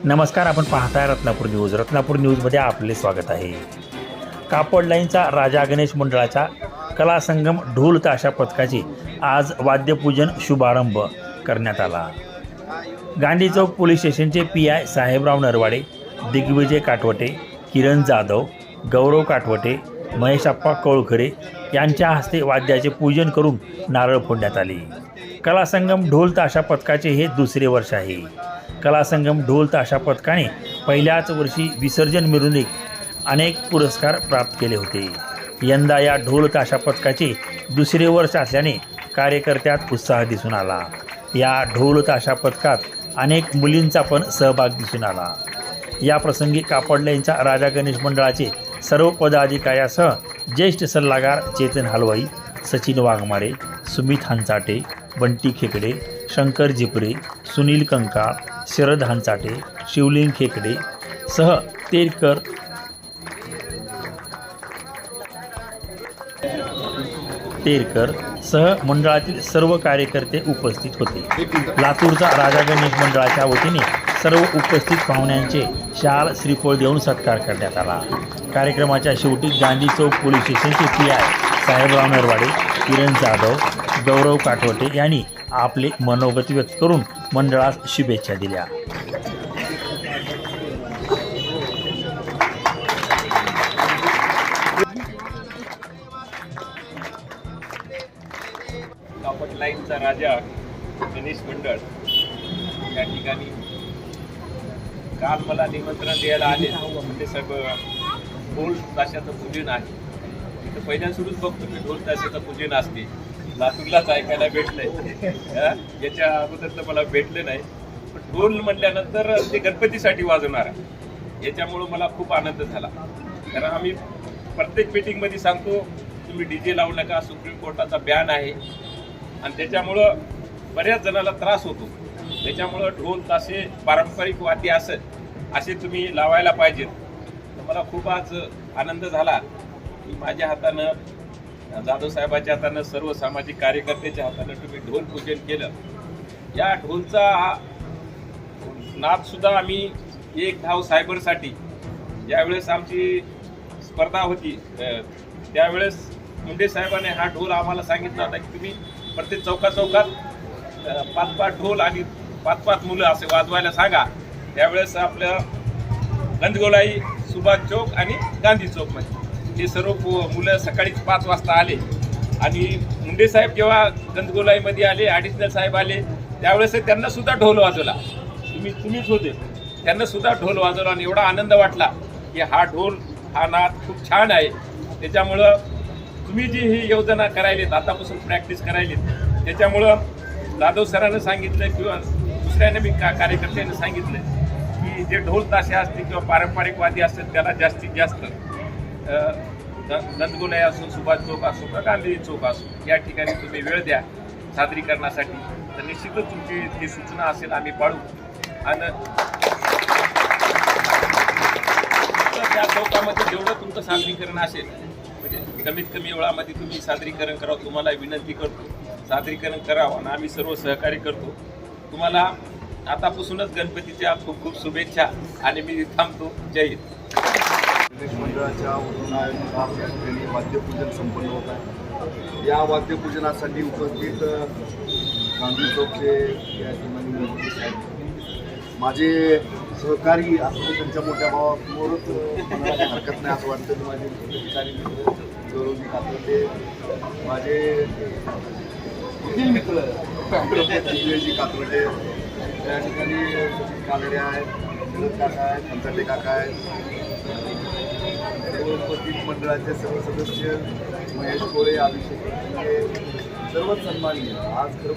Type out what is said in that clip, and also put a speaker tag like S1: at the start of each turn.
S1: नमस्कार, आपण पाहताय रत्नापूर न्यूज. रत्नापूर न्यूजमध्ये आपले स्वागत आहे. कापड लाईनचा राजा गणेश मंडळाच्या कलासंगम ढोल ताशा पथकाचे आज वाद्यपूजन शुभारंभ करण्यात आला. गांधी चौक पोलीस स्टेशनचे PI साहेबराव नरवाडे, दिग्विजय काटवटे, किरण जाधव, गौरव काटवटे, महेशप्पा कौळखरे यांच्या हस्ते वाद्याचे पूजन करून नारळ फोडण्यात आले. कलासंगम ढोल ताशा पथकाचे हे दुसरे वर्ष आहे. कलासंगम ढोल ताशा पथकाने पहिल्याच वर्षी विसर्जन मिरवणूक अनेक पुरस्कार प्राप्त केले होते. यंदा या ढोल ताशा पथकाचे दुसरे वर्ष असल्याने कार्यकर्त्यात उत्साह दिसून आला. या ढोल ताशा पथकात अनेक मुलींचा पण सहभाग दिसून आला. या प्रसंगी कापड लाईनच्या राजा गणेश मंडळाचे सर्व पदाधिकाऱ्यासह ज्येष्ठ सल्लागार चेतन हलवाई, सचिन वाघमारे, सुमित हंचाटे, बंटी खेकडे, शंकर जिपरे, सुनील कंकाळ, शरद हंचाटे, शिवलिंग खेकडे सह तेरकर सह मंडळातील सर्व कार्यकर्ते उपस्थित होते. लातूरचा राजा गणेश मंडळाच्या वतीने सर्व उपस्थित पाहुण्यांचे शाल श्रीफळ देऊन सत्कार करण्यात आला. कार्यक्रमाच्या शेवटी गांधी चौक पोलीस स्टेशनचे PI साहेबराव नरवाडे, किरण जाधव, गौरव काटवटे यांनी आपले मनोगत व्यक्त करून मंडळास शुभेच्छा दिल्या.
S2: कापड लाईनचा राजा गणेश मंडळ या ठिकाणी काल मला निमंत्रण द्यायला आले. ते सगळं ढोल ताशाचं पूजन आहे. तिथं पहिल्यांसुरूच बघतो की ढोल ताशाचं पूजन असते. लातूरलाच ऐकायला भेटलंय. याच्या अगोदर तर मला भेटलं नाही. पण ढोल म्हटल्यानंतर ते गणपतीसाठी वाजवणार आहे. याच्यामुळं मला खूप आनंद झाला. कारण आम्ही प्रत्येक मीटिंगमध्ये सांगतो तुम्ही DJ लावू नका, सुप्रीम कोर्टाचा बॅन आहे. आणि त्याच्यामुळं बऱ्याच जणाला त्रास होतो. त्याच्यामुळं ढोल ताशे पारंपरिक वाद्य असे तुम्ही लावायला पाहिजेत. तर मला खूप आज आनंद झाला की माझ्या हातानं, जाधव साहेबाच्या हातानं, सर्व सामाजिक कार्यकर्त्याच्या हातानं तुम्ही ढोल पूजन केलं. या ढोलचा नादसुद्धा आम्ही एक धाव सायबरसाठी ज्यावेळेस आमची स्पर्धा होती त्यावेळेस मुंडे साहेबांनी हा ढोल आम्हाला सांगितला होता की तुम्ही प्रत्येक चौकात 5-5 ढोल आणि 5-5 मुलं असे वाजवायला सांगा. त्यावेळेस आपलं गंधगोलाई, सुभाष चौक आणि गांधी चौकमध्ये हे सर्व मुलं सकाळीच 5 वाजता आले. आणि मुंडे साहेब जेव्हा गंधगोलाईमध्ये आले, ॲडिशनल साहेब आले, त्यावेळेस त्यांना सुद्धा ढोल वाजवला. तुम्हीच होते. त्यांना सुद्धा ढोल वाजवला आणि एवढा आनंद वाटला की हा नाद खूप छान आहे. त्याच्यामुळं तुम्ही जी ही योजना करायलीत, आतापासून प्रॅक्टिस करायलीत, त्याच्यामुळं जाधव सरांनं सांगितलं किंवा दुसऱ्याने मी कार्यकर्त्यांनी सांगितलं की जे ढोल ताशे असतील किंवा पारंपरिक वाद्य असतील त्याला जास्तीत जास्त गंधगोलाई असो, सुभाष चौक असो का गांधी चौक असो या ठिकाणी तुम्ही वेळ द्या सादरीकरणासाठी. तर निश्चितच तुमची ती सूचना असेल आम्ही पाळू. आणि त्या चौकामध्ये जेवढं तुमचं सादरीकरण असेल म्हणजे कमीत कमी वेळामध्ये तुम्ही सादरीकरण करावं. तुम्हाला विनंती करतो सादरीकरण करावं आणि आम्ही सर्व सहकार्य करतो. तुम्हाला आतापासूनच गणपतीच्या खूप खूप शुभेच्छा आणि मी थांबतो. जय हिंद.
S3: गणेश मंडळाच्या वतीने वाद्यपूजन संपन्न होत आहे. या वाद्यपूजनासाठी उपस्थित गांधी चौकचे या ठिकाणी माझे सहकारी असं त्यांच्या मोठ्या भावासमोरच म्हणायला हरकत नाही असं वाटतं. माझे ठिकाणी गौरवजी कातवटे, माझे मित्र दिग्विजयजी कातवटे, त्या ठिकाणी सचिन कालडे आहेत, शरद काका आहेत, हंचाटे काका आहेत, सर्व उपस्थित मंडळाचे सर्व सदस्य, महेश कोळे, अभिषेक, सर्वच सन्माननीय. आज खरं